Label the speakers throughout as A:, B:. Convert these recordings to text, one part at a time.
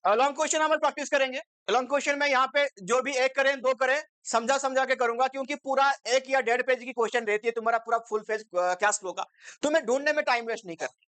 A: Long question हम practice करेंगे। Long question में यहाँ पे जो भी एक करें दो करें समझा समझा के करूंगा, क्योंकि पूरा एक या 1.5 पेज की क्वेश्चन रहती है तुम्हारा पूरा फुल पेज कैश फ्लो का, तुम्हें ढूंढने में टाइम वेस्ट नहीं करना।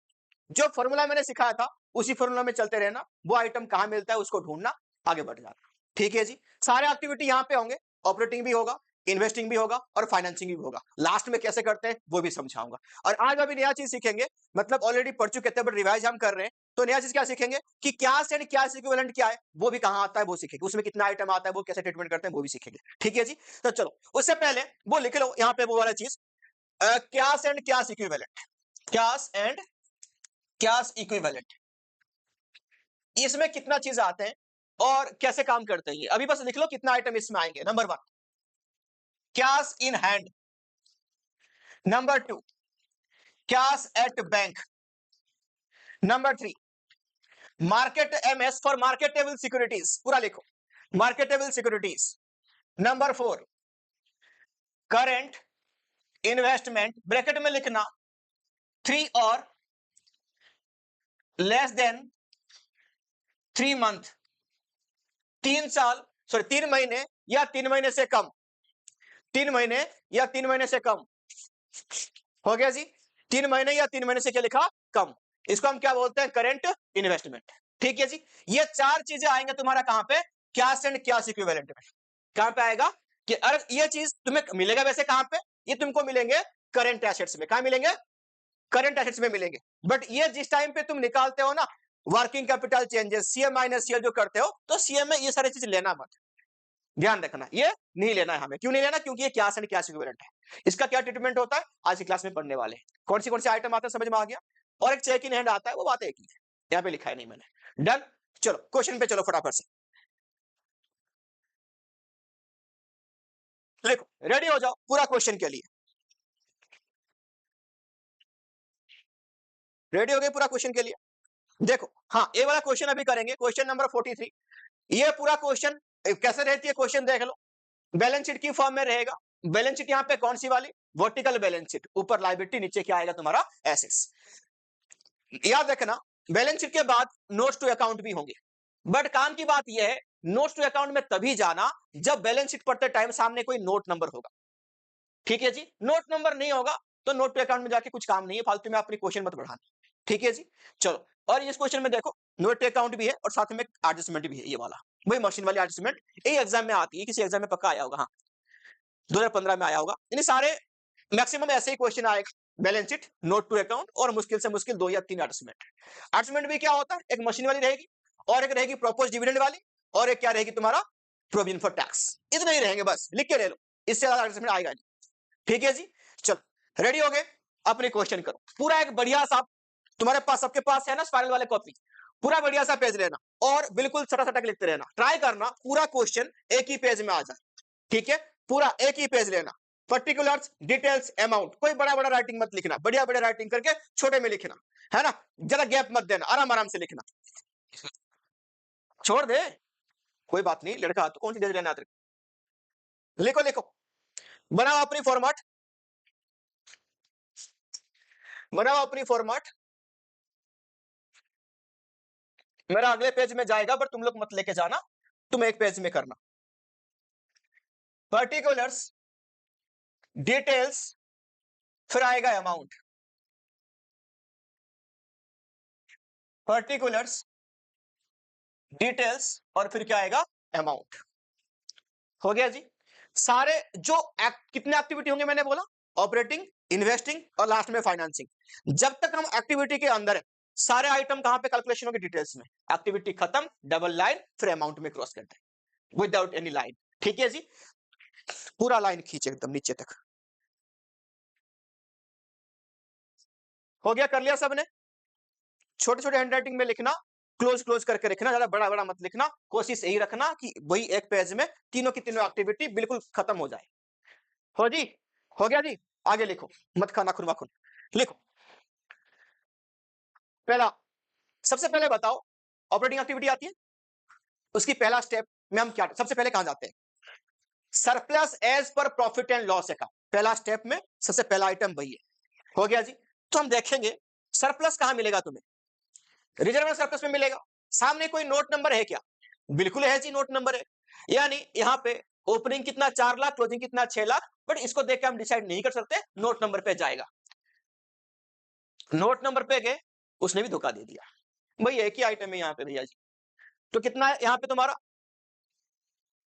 A: जो फॉर्मूला मैंने सिखाया था उसी फॉर्मूला में चलते रहना, वो आइटम कहां मिलता है उसको ढूंढना, आगे बढ़ जाना। ठीक है जी, सारे एक्टिविटी यहाँ पे होंगे, ऑपरेटिंग भी होगा, इन्वेस्टिंग भी होगा और फाइनेंसिंग भी होगा। लास्ट में कैसे करते हैं वो भी समझाऊंगा। और आज अभी नया चीज सीखेंगे, मतलब ऑलरेडी पढ़ चुके थे बट रिवाइज हम कर रहे हैं, तो नया चीज क्या सीखेंगे कि कैश एंड कैश इक्विवेलेंट क्या है, वो भी कहां आता है वो सीखेंगे, उसमें कितना आइटम आता है, वो कैसे ट्रीटमेंट करते हैं वो भी सीखेंगे। ठीक है जी, तो चलो उससे पहले वो लिख लो यहाँ पे वो वाला चीज, cash and cash equivalent. Cash and cash equivalent, इसमें कितना चीज आते हैं और कैसे काम करते हैं, अभी बस लिख लो कितना आइटम इसमें आएंगे। Number 1 cash in hand, number 2 cash at bank, number 3 market MS for marketable securities, पूरा लिखो marketable securities, number 4 current investment, bracket में लिखना 3 और लेस देन 3 मंथ, 3 साल सॉरी 3 महीने या 3 महीने से कम, 3 महीने या 3 महीने से कम, हो गया जी, 3 महीने या 3 महीने से क्या लिखा कम, इसको हम क्या बोलते हैं करंट इन्वेस्टमेंट। ठीक है जी, ये 4 चीजें आएंगे तुम्हारा कहां पे, कैश एंड कैश इक्विवेलेंट में। कहां पे आएगा कि अरे ये चीज तुम्हें मिलेगा वैसे कहां पे, ये तुमको मिलेंगे करंट एसेट्स में। कहां मिलेंगे, करंट एसेट्स में मिलेंगे। बट ये जिस टाइम पे तुम निकालते हो ना working capital changes, CA minus CL जो करते हो, तो सीए में ये सारी चीज लेना मत, ध्यान रखना ये नहीं लेना है हमें। क्यों नहीं लेना, क्योंकि ये कैश एंड कैश इक्विवेलेंट है। इसका क्या ट्रीटमेंट होता है आज की क्लास में पढ़ने वाले हैं। कौन से आइटम आते हैं समझ में आ गया, और एक चेक इन हैंड आता है, वो बात एक ही है, यहाँ पे लिखा है नहीं मैंने। डन, चलो क्वेश्चन पे चलो फटाफट से, देखो रेडी हो जाओ पूरा क्वेश्चन के लिए, रेडी हो गए पूरा क्वेश्चन के लिए। देखो हाँ ये वाला क्वेश्चन अभी करेंगे, क्वेश्चन नंबर 43। ये पूरा क्वेश्चन कैसे रहती है क्वेश्चन देख लो, बैलेंस शीट की फॉर्म में रहेगा। बैलेंस शीट यहाँ पे कौन सी वाली, वर्टिकल बैलेंस शीट, ऊपर लायबिलिटी नीचे क्या आएगा तुम्हारा एसेट्स। याद रखना बैलेंस शीट के बाद नोट्स टू अकाउंट भी होंगे, बट काम की बात यह है नोट्स टू अकाउंट में तभी जाना जब बैलेंस शीट पढ़ते टाइम सामने कोई नोट नंबर होगा। ठीक है जी, नोट नंबर नहीं होगा तो नोट टू अकाउंट में जाके कुछ काम नहीं है, फालतू में अपनी क्वेश्चन मत बढ़ाना। ठीक है जी, चलो और इस क्वेश्चन में देखो नोट टू अकाउंट भी है और साथ में एडजस्टमेंट भी है, ये वाला वही मशीन वाली एडजस्टमेंट, ये एग्जाम में आती है, किसी एग्जाम में पक्का आया होगा, हाँ 2015 में आया होगा। यानी सारे मैक्सिमम ऐसे ही क्वेश्चन आएगा, balance sheet note to account और मुश्किल से मुश्किल 2 या 3 एडजस्टमेंट। एडजस्टमेंट भी क्या होता है, एक मशीन वाली रहेगी और एक रहेगी प्रोपोज डिविडेंड वाली और एक क्या रहेगी तुम्हारा प्रोविजन फॉर टैक्स, इतने ही रहेंगे बस, लिख के ले लो, इससे ज्यादा एडजस्टमेंट आएगा नहीं। ठीक है जी, चलो रेडी हो गए, अपने क्वेश्चन करो पूरा एक बढ़िया सा, तुम्हारे पास सबके पास है ना स्पाइरल वाले कॉपी, पूरा बढ़िया सा पेज लेना और बिल्कुल सटा सटा लिखते रहना, ट्राई करना पूरा क्वेश्चन एक ही पेज में आ जाए। ठीक है, पूरा एक ही पेज लेना, पर्टिकुलर्स डिटेल्स अमाउंट, कोई बड़ा बड़ा राइटिंग मत लिखना, बढ़िया बढ़िया राइटिंग करके छोटे में लिखना, है ना, जरा गैप मत देना, आराम आराम से लिखना, छोड़ दे कोई बात नहीं, लड़का तो कौन सी डेज लेना, लिखो लिखो, बनाओ अपनी फॉर्मेट, बनाओ अपनी फॉर्मेट, मेरा अगले पेज में जाएगा पर तुम लोग मत लेके जाना, तुम एक पेज में करना, पर्टिकुलर्स डिटेल्स फिर आएगा अमाउंट, पर्टिकुलर्स डिटेल्स और फिर क्या आएगा अमाउंट। हो गया जी, सारे जो कितने एक्टिविटी होंगे मैंने बोला, ऑपरेटिंग, इन्वेस्टिंग और लास्ट में फाइनेंसिंग। जब तक हम एक्टिविटी के अंदर है सारे आइटम कहां पे कैलकुलेशन होंगे, डिटेल्स में, एक्टिविटी खत्म डबल लाइन फिर अमाउंट में क्रॉस करते हैं विदाउट एनी लाइन। ठीक है जी, पूरा लाइन खींचे एकदम नीचे तक, हो गया, कर लिया सबने, छोटे छोटे हैंडराइटिंग में लिखना, क्लोज क्लोज करके रखना, ज्यादा बड़ा बड़ा मत लिखना, कोशिश यही रखना कि वही एक पेज में तीनों की तीनों एक्टिविटी बिल्कुल खत्म हो जाए। हो जी, हो गया जी, आगे लिखो, मत खाना खुन वाखुन, लिखो पहला, सबसे पहले बताओ ऑपरेटिंग एक्टिविटी आती है, उसकी पहला स्टेप में हम क्या सबसे पहले कहां जाते हैं, surplus as per profit and loss account, पहला स्टेप में सबसे पहला आइटम वही है। हो गया जी, तो हम देखेंगे सरप्लस कहां मिलेगा तुम्हें, रिजर्व सरप्लस में मिलेगा, सामने कोई नोट नंबर है क्या? बिल्कुल है जी, नोट नंबर है। यानी यहाँ पे ओपनिंग कितना 4 लाख, क्लोजिंग कितना 6 लाख, बट इसको देख के हम डिसाइड नहीं कर सकते, नोट नंबर पे जाएगा। नोट नंबर पे गए, उसने भी धोखा दे दिया। भाई एक ही आइटम है यहाँ पे भैया जी। तो कितना है यहाँ पे तुम्हारा?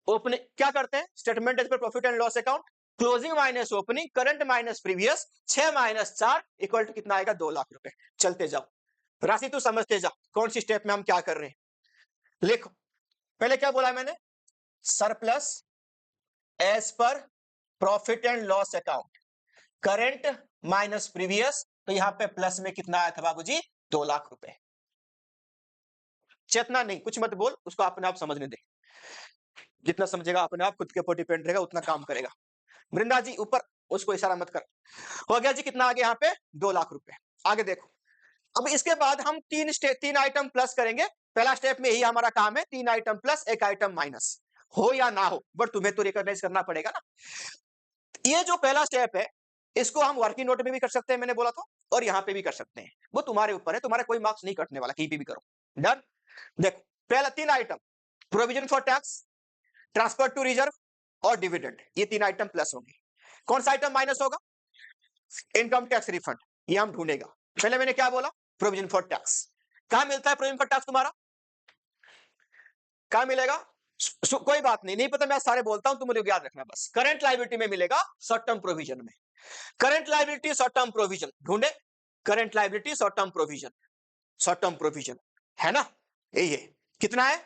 A: ओपनिंग क्या करते हैं? Statement as per profit and loss account, closing minus opening, current minus previous, 6 minus 4 equal to कितना आएगा? 2 लाख रुपए। चलते जाओ, राशि तू समझते जा कौन सी स्टेप में हम क्या कर रहे हैं। लिखो, पहले क्या बोला मैंने? Surplus as per profit and loss account, current minus previous, तो यहां पे प्लस में कितना आया था बाबूजी? 2 लाख रुपए। चेतना नहीं, कुछ मत बोल, उसको अपने आप समझने दे। जितना समझेगा अपने आप, खुद के ऊपर डिपेंड रहेगा, उतना काम करेगा। वृंदा जी ऊपर, उसको इशारा मत कर। हो गया जी, कितना आ गया यहाँ पे? 2 लाख रुपए। आगे देखो, अब इसके बाद हम तीन आइटम प्लस करेंगे। पहला स्टेप में यही हमारा काम है, 3 आइटम प्लस 1 आइटम माइनस, हो या ना हो, बट तुम्हें तो रिकॉग्नाइज करना पड़ेगा ना। ये जो पहला स्टेप है, इसको हम वर्किंग नोट में भी कर सकते हैं, मैंने बोला था, और यहां पे भी कर सकते हैं। वो तुम्हारे ऊपर है, तुम्हारा कोई मार्क्स नहीं कटने वाला, कहीं पे भी करो। डन। देखो, पहला 3 item, provision for tax, transfer to reserve और डिविडेंड, ये 3 आइटम प्लस होंगे। कौन सा आइटम माइनस होगा? इनकम टैक्स रिफंड, ये हम ढूंढेगा। पहले मैंने क्या बोला? Provision for tax. कहां मिलता है प्रोविजन फॉर टैक्स तुम्हारा? कहां मिलेगा? कोई बात नहीं, नहीं पता, मैं सारे बोलता हूं, तुम मुझे याद रखना बस। करंट लायबिलिटी में मिलेगा, शॉर्ट टर्म प्रोविजन में। Current liability short term provision ढूंढे, current liability short term provision, short term provision है ना, यही है। कितना है?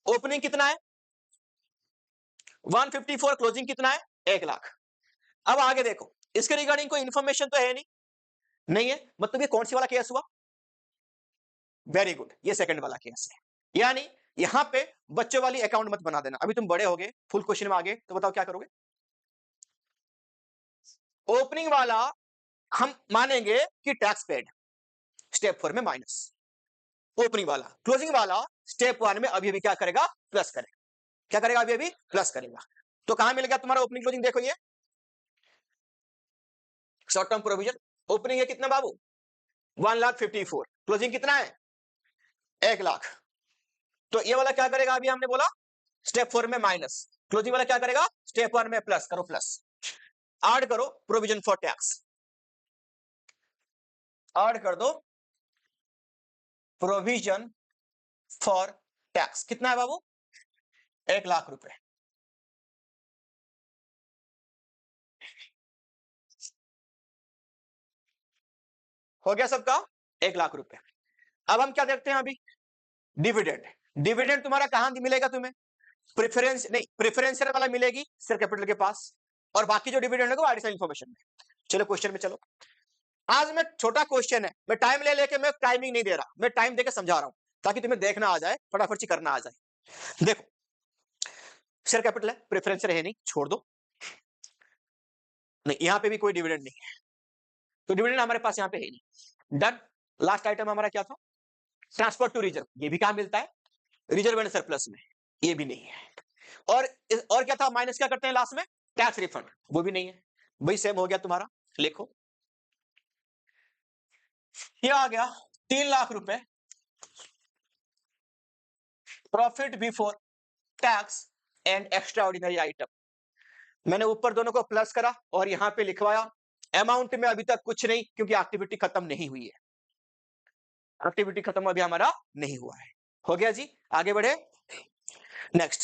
A: ओपनिंग कितना है? 154, क्लोजिंग कितना है? 1 लाख। अब आगे देखो, इसके रिगार्डिंग कोई इंफॉर्मेशन तो है नहीं, नहीं है, मतलब ये कौन सी वाला केस हुआ? वेरी गुड, ये सेकंड वाला केस है। यानी यहां पे बच्चों वाली अकाउंट मत बना देना, अभी तुम बड़े हो गए, फुल क्वेश्चन में आ गए, तो बताओ क्या करोगे? ओपनिंग वाला हम मानेंगे कि टैक्स पेड, स्टेप 4 में माइनस। ओपनिंग वाला, क्लोजिंग वाला स्टेप 1 में अभी क्या करेगा? प्लस करेगा। क्या करेगा? अभी प्लस करेगा। तो कहां मिल गया तुम्हारा ओपनिंग क्लोजिंग? देखो, ये शॉर्ट टर्म प्रोविजन। ओपनिंग है कितना बाबू? 1,54,000। क्लोजिंग कितना है? 1 लाख। तो ये वाला क्या करेगा? अभी हमने बोला स्टेप 4 में माइनस, क्लोजिंग वाला क्या करेगा? स्टेप 1 में प्लस। करो प्लस, ऐड करो प्रोविजन फॉर टैक्स, ऐड कर दो प्रोविजन फॉर टैक्स। कितना है बाबू? 1 लाख रुपए। हो गया सबका? 1 लाख रुपए। अब हम क्या देखते हैं अभी? डिविडेंड। डिविडेंड तुम्हारा कहां मिलेगा तुम्हें? प्रेफरेंस नहीं, प्रेफरेंशियल वाला मिलेगी शेयर कैपिटल के पास, और बाकी जो डिविडेंड होगा एडिशनल इंफॉर्मेशन में। चलो क्वेश्चन में चलो। आज मैं छोटा क्वेश्चन है, मैं टाइम ले लेके, मैं टाइमिंग नहीं दे रहा, मैं टाइम देके समझा रहा हूं, ताकि तुम्हें देखना आ जाए, फटाफट से करना आ जाए। देखो, शेयर कैपिटल है, प्रेफरेंशियल है नहीं, छोड़ दो। नहीं, यहां पे भी कोई डिविडेंड नहीं है, तो डिविडेंड हमारे पास यहां पे है नहीं। डन। लास्ट आइटम हमारा क्या था? ट्रांसफर टू रिजर्व, ये भी कहां मिलता है? रिजर्व एंड सरप्लस में, ये भी नहीं है। और क्या था? माइनस क्या करते हैं लास्ट में? टैक्स रिफंड, वो भी नहीं है। भाई सेम हो गया तुम्हारा, लिखो। ये आ गया 3 लाख रुपए profit before tax and extra ordinary item. मैंने ऊपर दोनों को प्लस करा और यहां पे लिखवाया। अमाउंट में अभी तक कुछ नहीं, क्योंकि एक्टिविटी खत्म नहीं हुई है, एक्टिविटी खत्म अभी हमारा नहीं हुआ है। हो गया जी, आगे बढ़े। नेक्स्ट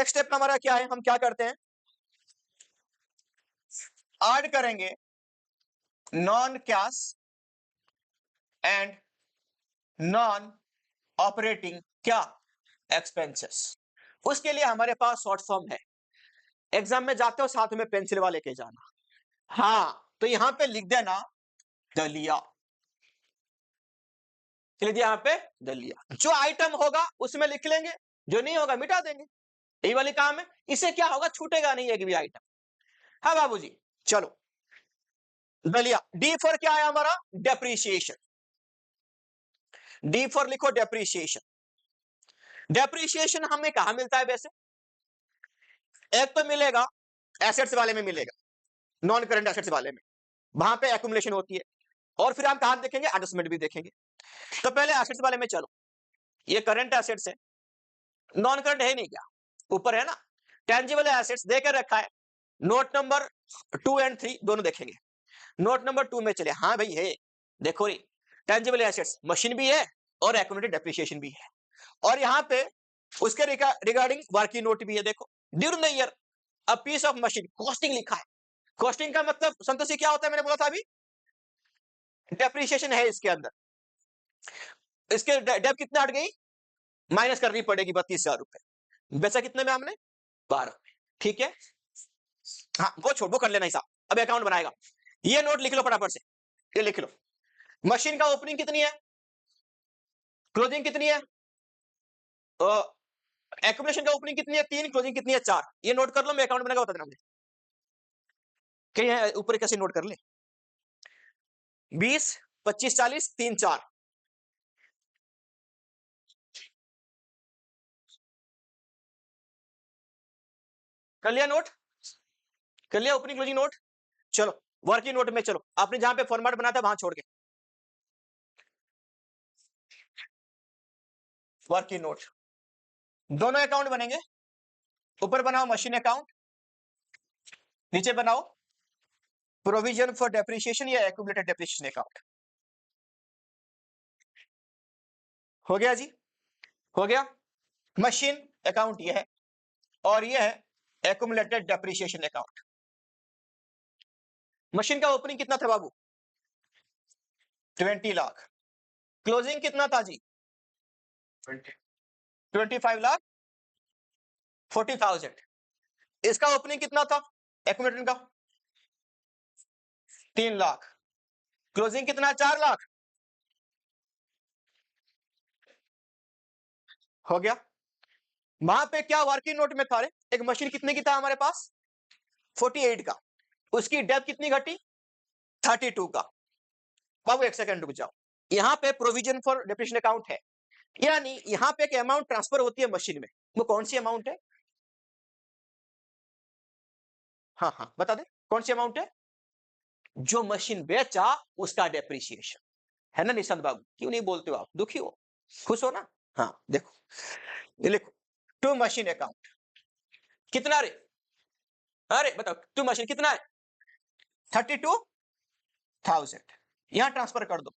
A: स्टेप हमारा क्या है? हम क्या करते हैं? ऐड करेंगे non cash and non operating क्या? एक्सपेंसेस। उसके लिए हमारे पास शॉर्ट फॉर्म है, एग्जाम में जाते हो साथ में पेंसिल वाले के जाना। हाँ, तो यहां पे लिख देना दलिया, लिख दिया यहां पे दलिया। जो आइटम होगा उसमें लिख लेंगे, जो नहीं होगा मिटा देंगे, यही वाली काम है। इससे क्या होगा? छूटेगा नहीं एक भी आइटम। हाँ बाबूजी, चलो दलिया। डी फॉर क्या है हमारा? डेप्रीशिएशन। डी फॉर लिखो डेप्रीशिएशन। डेप्रीशिएशन हमें कहां मिलता है वैसे? एक तो मिलेगा एसेट्स वाले में मिलेगा, नॉन करंट एसेट्स वाले में, वहां पे एक्युमुलेशन होती है। और फिर हम कहां देखेंगे? एडजस्टमेंट भी देखेंगे। तो पहले एसेट्स वाले में चलो। ये करंट एसेट्स है, नॉन करंट है नहीं क्या, ऊपर है ना, टेंजिबल एसेट्स देकर रखा है। नोट नंबर 2 एंड 3 दोनों देखेंगे। नोट नंबर 2 में चले, हाँ भाई है, देखो रे, टेंजिबल एसेट्स मशीन भी है और एक्यूमुलेटेड डेप्रिसिएशन भी है, और यहाँ पे उसके रिगार्डिंग वर्किंग नोट भी है। देखो, during the year a piece of machine, costing लिखा है। कॉस्टिंग का मतलब संतोषी क्या होता है, मैंने बोला था अभी, डेप्रिसिएशन है इसके अंदर। इसके डेप कितना हट गई, माइनस करनी पड़ेगी 32,000 रुपए। बेचा कितने में हमने, 12 में, ठीक है। हाँ वो छोड़, वो कर लेना हिसाब, अब अकाउंट बनाएगा। ये नोट लिख लो फटाफट से, ये लिख लो। मशीन का ओपनिंग कितनी है, क्लोजिंग कितनी है, एक्यूमुलेशन का ओपनिंग कितनी है 3, क्लोजिंग कितनी है 4। ये नोट कर लो, मैं अकाउंट बनाएगा बता देना मुझे, कहीं ऊपर कैसे नोट कर ले। 20, 25, 40, 3, 4। कर लिया नोट, कर लिया ओपनिंग क्लोजिंग नोट। चलो वर्किंग नोट में चलो, आपने जहां पे फॉर्मेट बनाया था वहां छोड़ के वर्किंग नोट, दोनों अकाउंट बनेंगे। ऊपर बनाओ मशीन अकाउंट, नीचे बनाओ प्रोविजन फॉर डेप्रिसिएशन या एक्यूमुलेटेड डेप्रिसिएशन अकाउंट। हो गया जी, हो गया। मशीन अकाउंट ये है और ये है एक्यूमुलेटेड डेप्रिसिएशन अकाउंट। मशीन का ओपनिंग कितना था बाबू, 20 लाख। क्लोजिंग कितना था जी, 25 लाख 40,000। इसका ओपनिंग कितना था एक्यूमुलेटेड का, 3 लाख। क्लोजिंग कितना, 4 लाख। हो गया। वहां पे क्या वर्किंग नोट में था रे, एक मशीन कितने की था हमारे पास, 48 का। उसकी डेप्थ कितनी घटी, 32 का। बाबू एक सेकंड रुक जाओ, यहाँ पे प्रोविजन फॉर डेप्रिसिएशन अकाउंट है, यानी यहाँ पे एक अमाउंट ट्रांसफर होती है मशीन में, वो कौन सी अमाउंट है, हाँ हाँ बता दे कौन सी अमाउंट है, जो मशीन बेचा उसका डेप्रिसिएशन है ना। निशांत बाबू क्यों नहीं बोलते हो आप, दुखी हो, खुश हो ना। हाँ देखो, ये लिखो, टू मशीन अकाउंट कितना रे, अरे बताओ टू मशीन कितना है, 32,000। यहां ट्रांसफर कर दो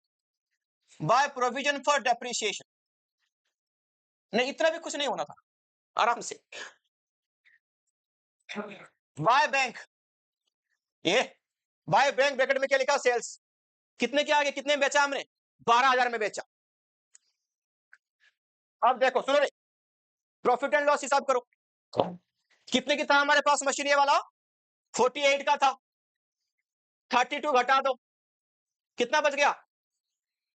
A: बाय प्रोविजन फॉर डेप्रिसिएशन। नहीं इतना भी कुछ नहीं होना था, आराम से बाय बैंक, ये बाय बैंक ब्रैकेट में क्या लिखा, सेल्स। कितने के आगे, कितने में बेचा हमने, 12,000 में बेचा। अब देखो सुनो रे, प्रॉफिट एंड लॉस हिसाब करो, कितने की था हमारे पास मशीन ये वाला, 48 का था, 32 घटा दो, कितना बच गया,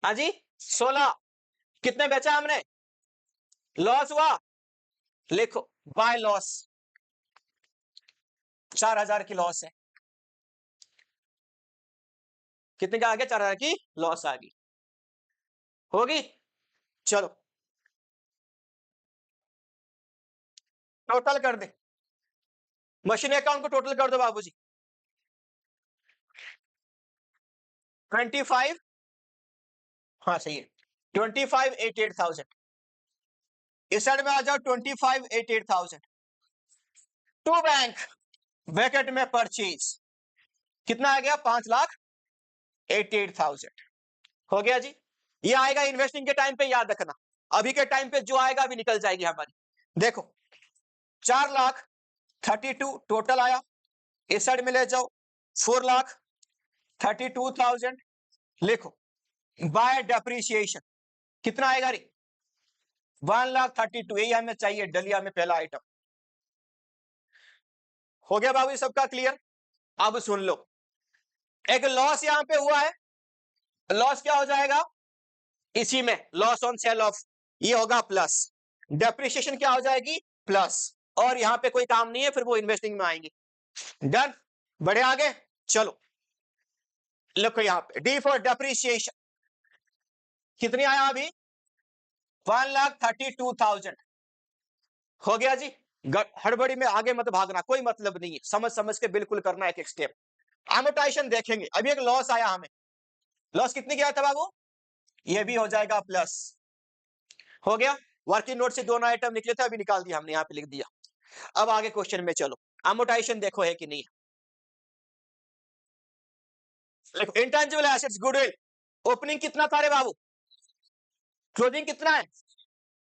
A: हाँ जी 16। कितने बेचा हमने, लॉस हुआ, लिखो बाय लॉस, 4,000 की लॉस है। कितने का आ गया, 4,000 की लॉस आ गई, होगी। चलो टोटल कर दे, मशीन अकाउंट को टोटल कर दो बाबूजी, 25, हाँ सही है, 25,88,000। इस साइड में आ जाओ, 25,88,000 टू बैंक ब्रैकेट में परचेज, कितना आ गया, 5,88,000। हो गया जी। ये आएगा इन्वेस्टिंग के टाइम पे, याद रखना, अभी के टाइम पे जो आएगा अभी निकल जाएगी हमारी। देखो 4,32,000 टोटल आया, इस साइड में ले जाओ 4,32,000, लिखो बाय डेप्रिसिएशन कितना आएगा रे, 1,32,000। यही हमें चाहिए डलिया में पहला आइटम। हो गया बाबू सबका क्लियर। अब सुन लो, एक लॉस यहां पे हुआ है, लॉस क्या हो जाएगा, इसी में लॉस ऑन सेल ऑफ, ये होगा प्लस, डेप्रिसिएशन क्या हो जाएगी प्लस, और यहां पे कोई काम नहीं है, फिर वो इन्वेस्टिंग में आएंगे। डन, बढ़े आगे, चलो लिखो यहां पे डी फॉर डेप्रिसिएशन कितनी आया अभी, 1,32,000। हो गया जी। हड़बड़ी में आगे मत भागना, कोई मतलब नहीं है, समझ समझ के बिल्कुल करना एक एक स्टेप। एमोर्टाइजेशन देखेंगे, अभी एक लॉस आया हमें, लॉस कितने की आया था बाबू, ये भी हो जाएगा प्लस, हो गया। वर्किंग नोट से दोनों आइटम निकले थे, अभी निकाल दिया हमने, यहाँ पे लिख दिया। अब आगे क्वेश्चन में चलो, अमोर्टाइजेशन देखो है कि नहीं। देखो इंटेंजिबल एसेट्स, गुडविल, ओपनिंग कितना था रे बाबू, क्लोजिंग कितना है,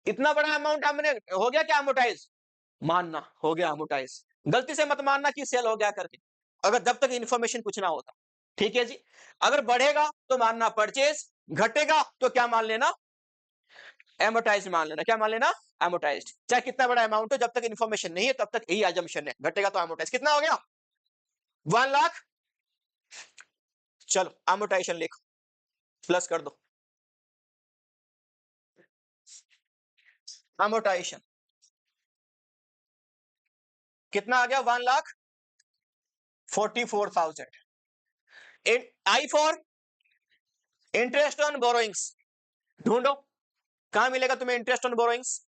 A: इतना बड़ा अमाउंट हमने हो गया क्या अमोर्टाइज, मानना हो गया अमोर्टाइज। गलती से मत मानना कि सेल हो गया करके, अगर जब तक इन्फॉर्मेशन कुछ ना होता। ठीक है जी। अगर बढ़ेगा तो मानना परचेज, घटेगा तो क्या मान लेना, एमोटाइज मान लेना। क्या मान लेना, एमोटाइज। चाहे कितना बड़ा अमाउंट हो, जब तक इन्फॉर्मेशन नहीं है तब तक यही अजम्पशन है, घटेगा तो एमोटाइज। कितना हो गया, 1 लाख। चलो एमोटाइजेशन लिखो, प्लस कर दो, एमोटाइजेशन कितना आ गया, 1,44,000। आई फॉर इंटरेस्ट ऑन बोरोइंग्स, ढूंढो कहां मिलेगा तुम्हें इंटरेस्ट ऑन बोरोइंग्स।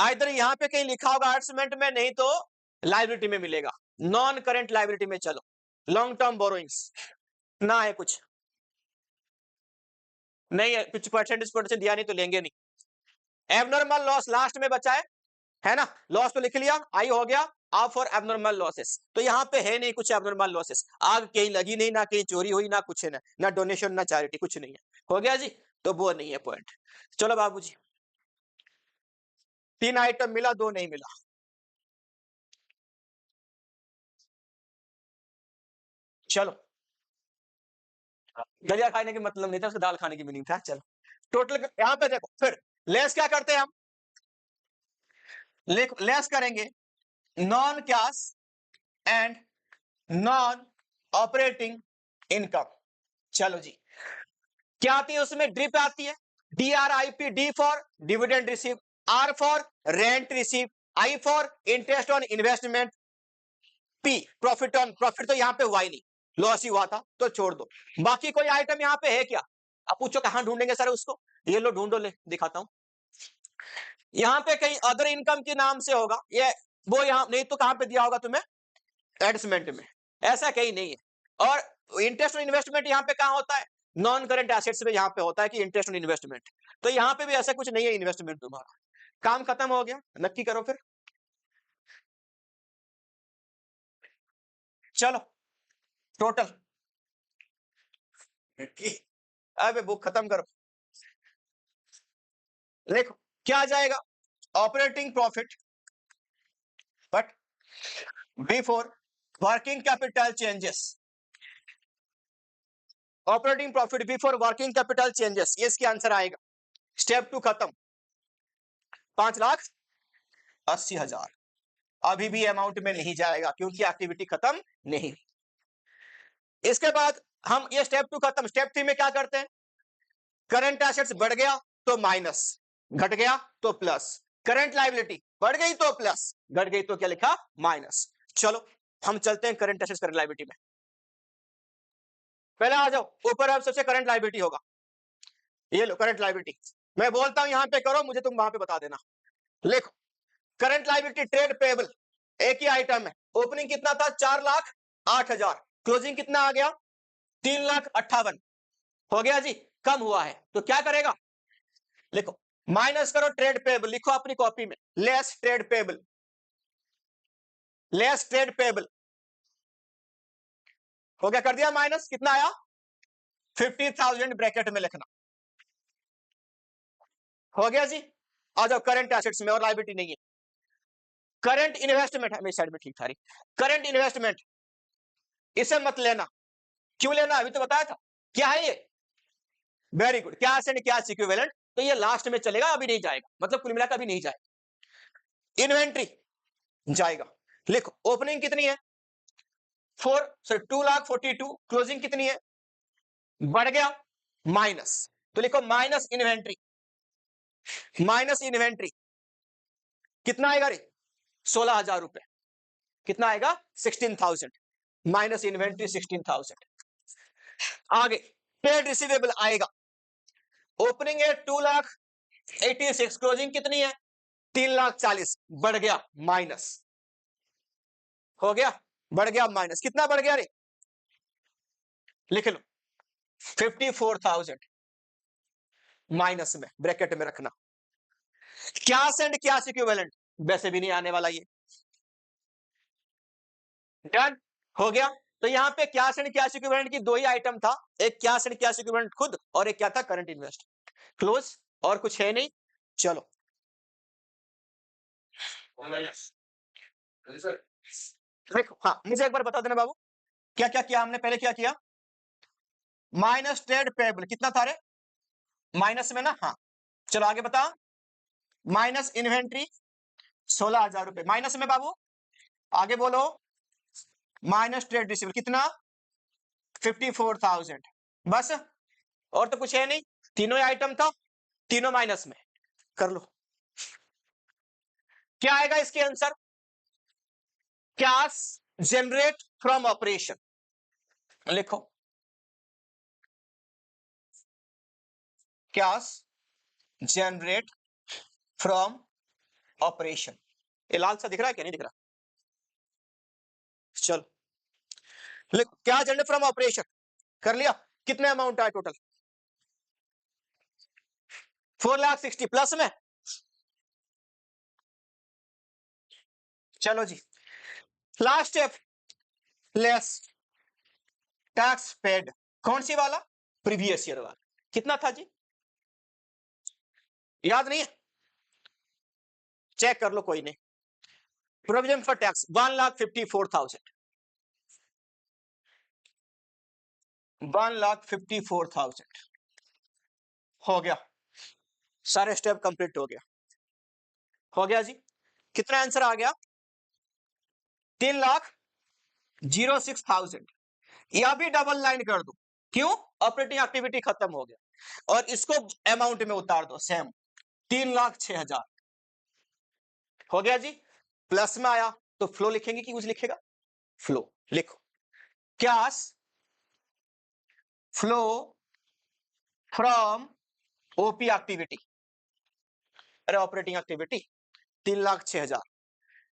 A: इधर यहां पे कहीं लिखा होगा एडजस्टमेंट में, नहीं तो लाइबिलिटी में मिलेगा, नॉन करेंट लाइबिलिटी में। चलो लॉन्ग टर्म बोरोइंग्स ना है, कुछ नहीं है, कुछ परसेंटेज दिया नहीं तो लेंगे नहीं। एबनॉर्मल लॉस लास्ट में बचा है ना, लॉस तो लिख लिया, आई हो गया। आप फॉर एबनॉर्मल लॉसेस, तो यहाँ पे है नहीं कुछ एबनॉर्मल लॉसेस, आग कहीं लगी नहीं, ना कहीं चोरी हुई, ना कुछ है, ना डोनेशन, ना चैरिटी, कुछ नहीं है। हो गया जी, तो वो नहीं है पॉइंट। चलो बाबूजी, 3 आइटम मिला, 2 नहीं मिला। चलो दलिया खाने के मतलब नहीं था, उसको दाल खाने की मीनिंग था। चलो टोटल यहाँ पे देखो, फिर लेस क्या करते हैं हम, लेस करेंगे non cash and non operating income. चलो जी, क्या आती है उसमें, ड्रिप आती है, DRIP, D for dividend receive, R for rent receive, I for interest on investment, P profit on, profit तो यहाँ पे हुआ ही नहीं, लॉस ही हुआ था तो छोड़ दो। बाकी कोई आइटम यहाँ पे है क्या, आप पूछो कहां ढूंढेंगे सर उसको, ये लो ढूंढो, ले दिखाता हूं। यहाँ पे कहीं अदर इनकम के नाम से होगा ये, वो यहाँ नहीं तो कहां पे दिया होगा तुम्हें, एडजस्टमेंट में, ऐसा कहीं नहीं है। और इंटरेस्ट ऑन इन्वेस्टमेंट यहाँ पे कहां होता है, नॉन करंट एसेट्स में यहाँ पे होता है कि इंटरेस्ट ऑन इन्वेस्टमेंट, तो यहाँ पे भी ऐसा कुछ नहीं है इन्वेस्टमेंट तुम्हारा। काम खत्म हो गया, नक्की करो फिर। चलो टोटल, अबे बुक खत्म करो, देखो क्या आ जाएगा, operating profit but before working capital changes, operating profit before working capital changes, ये इसके आंसर आएगा। स्टेप 2 खत्म, 5,80,000। अभी भी अमाउंट में नहीं जाएगा क्योंकि एक्टिविटी खत्म नहीं। इसके बाद हम ये स्टेप 2 खत्म, स्टेप 3 में क्या करते हैं, करंट एसेट्स बढ़ गया तो माइनस, घट गया तो प्लस, करंट लायबिलिटी बढ़ गई तो प्लस, घट गई तो क्या लिखा, माइनस। चलो हम चलते हैं करंट एसेट्स करंट लायबिलिटी में, पहले आ जाओ ऊपर, अब सबसे करंट लायबिलिटी होगा, ये लो करंट लायबिलिटी। मैं बोलता हूं यहां पे करो, मुझे तुम वहां पे बता देना। लिखो करंट लायबिलिटी ट्रेड पेबल, एक ही आइटम है, ओपनिंग कितना था, 4,08,000, क्लोजिंग कितना आ गया, 3,58,000। हो गया जी, कम हुआ है तो क्या करेगा, लिखो माइनस करो ट्रेड पेबल, लिखो अपनी कॉपी में, less trade payable, less trade payable. हो गया, कर दिया माइनस, कितना आया, 50,000 ब्रैकेट में लिखना। हो गया जी, आ जाओ करंट एसेट्स में, और लायबिलिटी नहीं है। करंट इन्वेस्टमेंट है, मेरी साइड में ठीक था, करंट इन्वेस्टमेंट इसे मत लेना, क्यों लेना, अभी तो बताया था। क्या है ये, very good, cash and cash equivalent, तो ये लास्ट में चलेगा, अभी नहीं जाएगा, मतलब कुल मिलाकर अभी नहीं जाएगा। इन्वेंट्री जाएगा, लिखो ओपनिंग कितनी है, 2,42,000, क्लोजिंग कितनी है, बढ़ गया, माइनस, तो लिखो माइनस इन्वेंट्री, माइनस इन्वेंट्री कितना आएगा रे, 16,000 रुपए, कितना आएगा, 16,000, माइनस इन्वेंट्री 16,000। आगे ट्रेड रिसीवेबल आएगा, ओपनिंग है 2,86,000, क्लोजिंग कितनी है, 3,40,000, बढ़ गया माइनस, हो गया, बढ़ गया माइनस, कितना बढ़ गया रे, लिख लो 54,000 माइनस में, ब्रैकेट में रखना। कैश एंड कैश इक्विवेलेंट वैसे भी नहीं आने वाला ये। डन हो गया। तो यहां पे कैश एंड कैश इक्विवेलेंट की दो ही आइटम था, एक कैश एंड कैश इक्विवेलेंट खुद और एक क्या था, करंट इन्वेस्ट। क्लोज, और कुछ है नहीं। चलो देखो, हाँ मुझे एक बार बता देना बाबू, क्या क्या किया हमने, पहले क्या किया, माइनस ट्रेड पेबल कितना था रे, माइनस में ना, हाँ चलो आगे बता, माइनस इन्वेंट्री 16,000 रुपए माइनस में बाबू, आगे बोलो, माइनस ट्रेड रिसीवेबल कितना 54,000, बस और तो कुछ है नहीं, तीनों ही आइटम था, तीनों माइनस में, कर लो क्या आएगा इसके answer, cash generate from operation, लिखो कैश जनरेट फ्रॉम ऑपरेशन। ये लाल सा दिख रहा है क्या, नहीं दिख रहा, चलो लिखो क्या जनरेट फ्रॉम ऑपरेशन, कर लिया, कितने अमाउंट आया टोटल, 4,60,000 प्लस में, चलो जी last step, less tax paid, कौन सी वाला, प्रीवियस ईयर वाला, कितना था जी, याद नहीं है, चेक कर लो कोई नहीं, प्रोविजन फॉर टैक्स 1,54,000, 1,54,000 हो गया, सारे स्टेप कंप्लीट हो गया जी, कितना आंसर आ गया, 3,06,000, या भी डबल लाइन कर दो, क्यों, ऑपरेटिंग एक्टिविटी खत्म हो गया, और इसको अमाउंट में उतार दो सेम, 3,06,000 हो गया जी, प्लस में आया तो फ्लो लिखेंगे कि कुछ लिखेगा, फ्लो लिखो, cash flow from OP activity, अरे ऑपरेटिंग एक्टिविटी 3,06,000,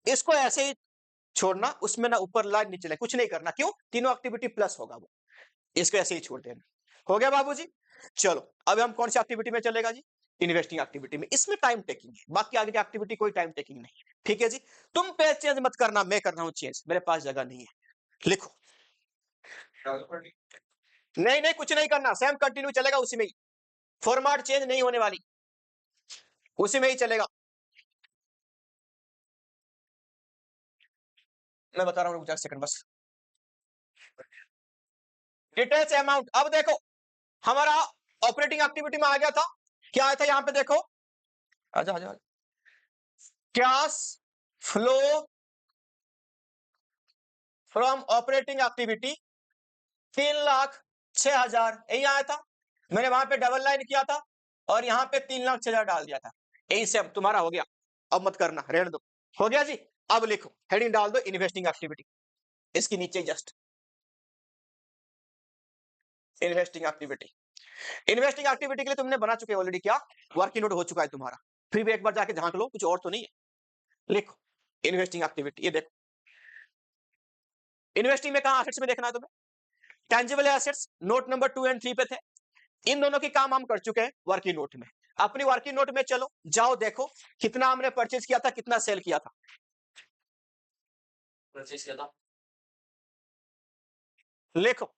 A: इसको ऐसे ही छोड़ना, उसमें ना ऊपर लाइन नीचे लाइन कुछ नहीं करना, क्यों, तीनों एक्टिविटी प्लस होगा वो, इसको ऐसे ही छोड़ देना, हो गया बाबूजी। चलो अब हम कौन सी एक्टिविटी में चलेगा जी, इन्वेस्टिंग एक्टिविटी में, इसमें टाइम टेकिंग है, बाकी आगे की एक्टिविटी कोई टाइम टेकिंग नहीं, ठीक है जी, तुम पेज चेंज मत करना, मैं कर रहा हूं चेंज, मेरे पास जगह नहीं है, लिखो, नहीं नहीं कुछ नहीं करना, सेम कंटिन्यू चलेगा उसी में ही, फॉर्मेट चेंज नहीं होने वाली, उसी में ही चलेगा, मैं बता रहा हूं, रुक जा सेकंड बस, डिटेल्स अमाउंट, अब देखो हमारा ऑपरेटिंग एक्टिविटी में आ गया था, क्या आया था यहां पे देखो, आजा आजा, cash flow from operating activity 3,06,000 यही आया था, मैंने वहां पे डबल लाइन किया था और यहां पे 3,06,000 डाल दिया था, यही से अब तुम्हारा हो गया, अब मत करना, रहने दो, हो गया जी, अब लिखो हेडिंग डाल दो इन्वेस्टिंग एक्टिविटी, इसके नीचे just investing activity, investing activity के लिए तुमने बना चुके ऑलरेडी, क्या वर्किंग नोट हो चुका है तुम्हारा, फिर भी एक बार जाके झांक लो, कुछ और तो नहीं है, लिखो इन्वेस्टिंग एक्टिविटी, ये देखो इन्वेस्टिंग में कहा एसेट्स में देखना है तुम्हें, tangible assets note number 2 and 3 पे थे, इन दोनों की काम हम कर चुके हैं वर्किंग नोट में, अपनी वर्किंग नोट में चलो जाओ देखो कितना हमने परचेज किया था, कितना सेल किया था, परचेज किया था, लिखो,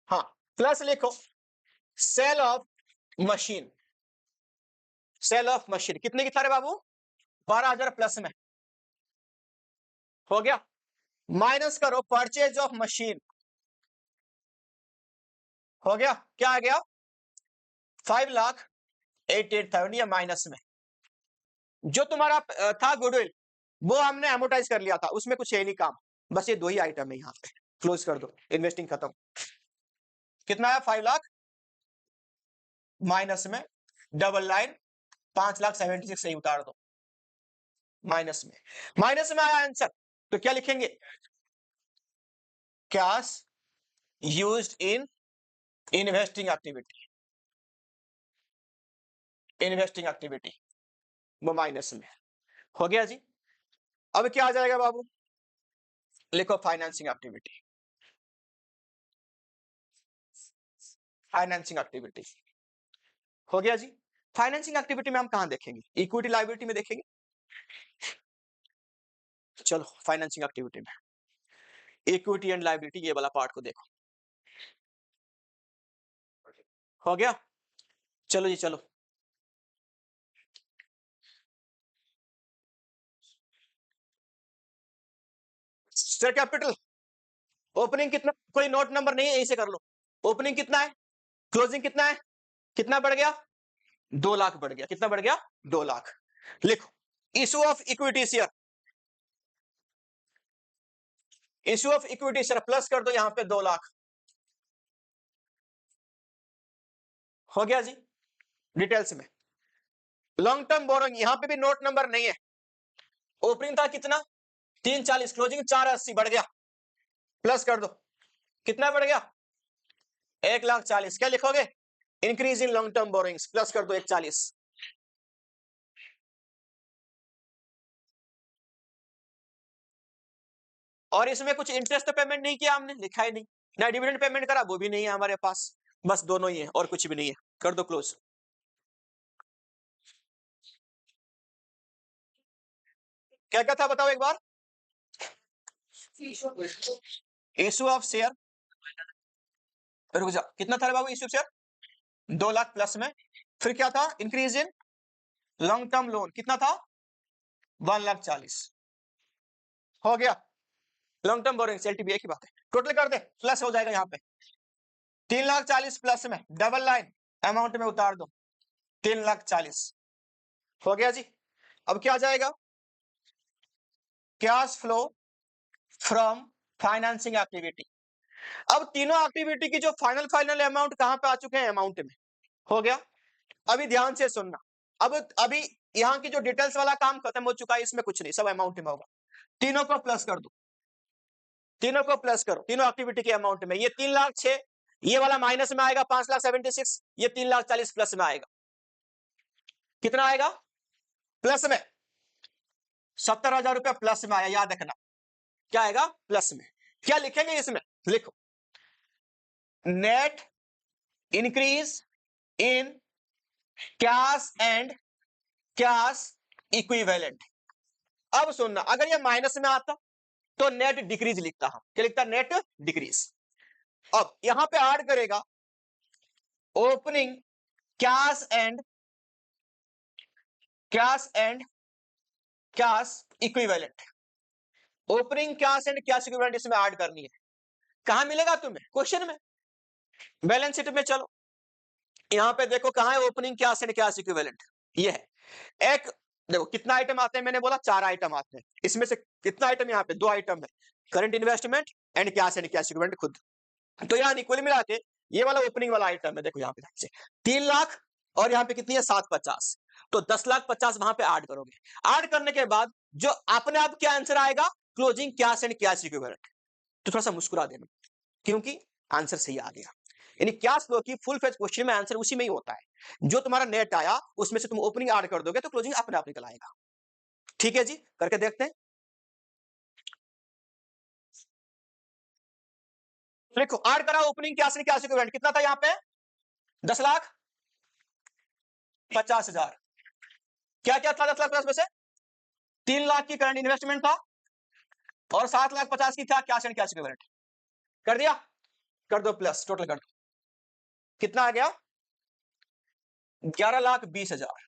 A: हाँ प्लस लिखो, sale of machine, sale of machine कितने की था रे बाबू, 12,000 प्लस में, हो गया, माइनस करो परचेज ऑफ मशीन, हो गया, क्या आ गया 5,88,000, या माइनस में, जो तुम्हारा था गुडविल वो हमने एमोटाइज कर लिया था, उसमें कुछ है नहीं काम, बस ये दो ही आइटम है, यहाँ पे क्लोज कर दो, इन्वेस्टिंग खत्म, कितना है 5,00,000 माइनस में, डबल लाइन 5,76,000 सही उतार दो, माइनस में आया आंसर, तो क्या लिखेंगे, cash used in investing activity, investing activity वो माइनस में, हो गया जी, अब क्या आ जाएगा बाबू, लिखो फाइनेंसिंग एक्टिविटी, फाइनेंसिंग एक्टिविटी, हो गया जी, फाइनेंसिंग एक्टिविटी में हम कहां देखेंगे? इक्विटी लायबिलिटी में देखेंगे। चलो फाइनेंसिंग एक्टिविटी में इक्विटी एंड लायबिलिटी, ये वाला पार्ट को देखो। हो गया? चलो जी चलो। शेयर कैपिटल ओपनिंग कितना, कोई नोट नंबर नहीं है, यहीं से कर लो। ओपनिंग कितना है, क्लोजिंग कितना है, कितना बढ़ गया? 2 लाख बढ़ गया। कितना बढ़ गया? 2 लाख। लिखो issue of equity share, issue of equity share plus कर दो यहां पे 2 लाख। हो गया जी। डिटेल्स में लॉन्ग टर्म बोरोइंग, यहां पे भी नोट नंबर नहीं है। ओपनिंग था कितना? 340, क्लोजिंग 480 बढ़ गया, प्लस कर दो। कितना बढ़ गया? 1,40,000। क्या लिखोगे? Increase in long term borrowings, plus कर दो 140। और इसमें कुछ इंटरेस्ट पेमेंट नहीं किया हमने, लिखा ही नहीं। ना डिविडेंड पेमेंट करा, वो भी नहीं है हमारे पास। बस दोनों ही है और कुछ भी नहीं है। कर दो क्लोज। क्या क्या था बताओ एक बार। इशू ऑफ शेयर, रुक जा, कितना था बाबू इशू शेयर? 2 लाख प्लस में। फिर क्या था? Increase in long term loan, कितना था? 1,40,000। हो गया। लॉन्ग टर्म बोरिंग एलटीबी की बात है, टोटल कर दे, प्लस हो जाएगा यहाँ पे 3,40,000 प्लस में, डबल लाइन अमाउंट में उतार दो 3,40,000। हो गया जी। अब क्या जाएगा? Cash flow from financing activity. अब तीनों एक्टिविटी की जो फाइनल अमाउंट कहां पे आ चुके हैं? अमाउंट में। हो गया। अभी ध्यान से सुनना, अब अभी यहां की जो डिटेल्स वाला काम खत्म हो चुका है, इसमें कुछ नहीं, सब अमाउंट में होगा। तीनों को प्लस कर दो, तीनों को प्लस करो, तीनों एक्टिविटी के अमाउंट में। ये 3,06,000, ये वाला माइनस में आएगा 5,76,000, ये 3,40,000 प्लस में आएगा। कितना आएगा? प्लस में 70,000 रुपया प्लस में आया, याद रखना। क्या आएगा? प्लस में। क्या लिखेंगे इसमें? लिखो net increase in cash and cash equivalent. अब सुनना, अगर ये माइनस में आता तो नेट डिक्रीज लिखता हम। क्या लिखता? Net decrease. अब यहां पे ऐड करेगा opening cash and cash equivalent. Opening cash and cash equivalent इसमें ऐड करनी है। कहां मिलेगा तुम्हें? क्वेश्चन में, बैलेंस शीट में। चलो यहां पे देखो कहां है opening cash and cash equivalent. ये है। एक देखो कितना आइटम आते हैं, मैंने बोला 4 आइटम आते हैं। इसमें से कितना आइटम? यहां पे 2 आइटम है, current investment and cash equivalent खुद। तो यहां इक्वल मिला के ये वाला ओपनिंग वाला आइटम है, देखो यहां पे 3 लाख और यहां पे कितनी है? 750। तो 10,50,000 वहां पे ऐड करोगे। ऐड करने के बाद जो अपने आप क्या आंसर आएगा? Closing cash and cash equivalent. तो थोड़ा सा मुस्कुरा देना, क्योंकि आंसर सही आ गया। यानी कैश फ्लो की फुल फेज क्वेश्चन में आंसर उसी में ही होता है। जो तुम्हारा नेट आया उसमें से तुम ओपनिंग ऐड कर दोगे तो क्लोजिंग अपने आप निकल आएगा। ठीक है जी, करके देखते हैं। देखो ऐड करा opening cash and cash equivalent, कितना था यहां पे? 10,50,000। क्या क्या था 10,50,000 में से? 3 लाख की करंट इन्वेस्टमेंट था और 7,50,000 की था कैश एंड कैश इक्विवेलेंट। कर दिया? कर दो प्लस, टोटल कर दो। कितना आ गया? 11,20,000।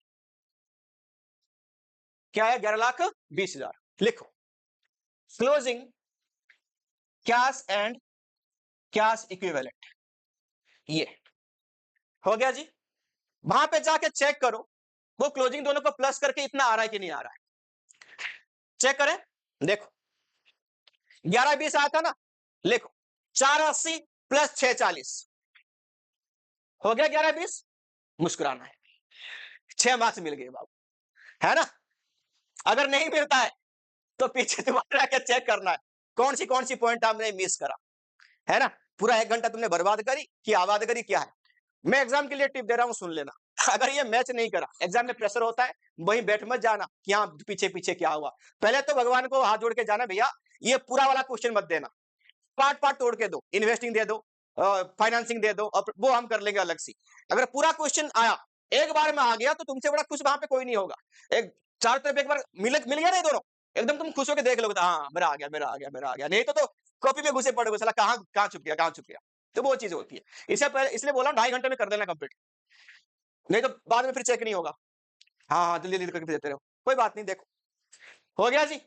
A: क्या है? 11,20,000। लिखो closing cash and cash equivalent. ये हो गया जी। वहां पे जाके चेक करो वो क्लोजिंग दोनों को प्लस करके इतना आ रहा है कि नहीं आ रहा है। चेक करें, देखो 11,20 आया था ना। लिखो 480 प्लस 640 हो गया 11,20। मुस्कुराना है, 6 मार्क्स मिल गए बाबू, है ना। अगर नहीं मिलता है तो पीछे तुम्हारा क्या चेक करना है, कौन सी पॉइंट आपने मिस करा, है ना। पूरा 1 घंटा तुमने बर्बाद करी कि आबाद करी, क्या है। मैं एग्जाम के लिए टिप दे रहा हूं, सुन लेना। अगर ये मैच नहीं करा, एग्जाम में प्रेशर होता है, वहीं बैठ मत जाना कि हाँ पीछे पीछे क्या हुआ। पहले तो भगवान को हाथ जोड़ के जाना, भैया ये पूरा वाला क्वेश्चन मत देना, पार्ट पार्ट तोड़ के दो। इन्वेस्टिंग दे दो, फाइनेंसिंग दे दो, और वो हम कर लेंगे अलग से। अगर पूरा क्वेश्चन आया एक बार में आ गया तो तुमसे बड़ा खुश वहां पे कोई नहीं होगा। एक चारों तरफ एक बार मिल गया ना ये दोनों, एकदम तुम खुश होकर देख लोगे, हाँ मेरा आ गया, मेरा आ गया, मेरा आ गया। नहीं तो कॉपी में घुसे पड़ोगे, साला कहाँ कहाँ छुप गया, कहाँ छुप गया। तो वो चीज होती है। इससे पहले इसलिए बोला 2.5 घंटे में कर देना कंप्लीट, नहीं तो बाद में फिर चेक नहीं होगा। हाँ हाँ, जल्दी जल्दी करके देते रहो, कोई बात नहीं। देखो हो गया जी।